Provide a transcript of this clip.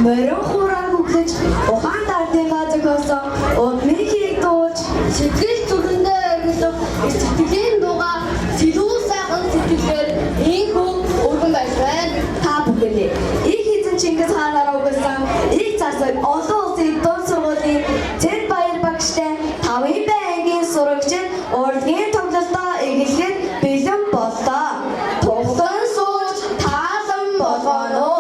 морин хуураар хөглөж ухаан дардынхаа зохиосон удмын хийг дууж Сэтгэл зүрэндээ өргөлөг сэтгэлийн дууга илүү сайхан сэтгэлээр ийхүү өргөн байж байна. та бүхэний их эзэн Чингис хаанаараа өгсөн их зарцыг олон улсын дунд сургуулийн Зэд Баяр багштай 5-ын байнгын сурагчид урлагийн тоглолтоо эхлэхэд бэлэн боллоо. Тугтан сууж таалан болгоно.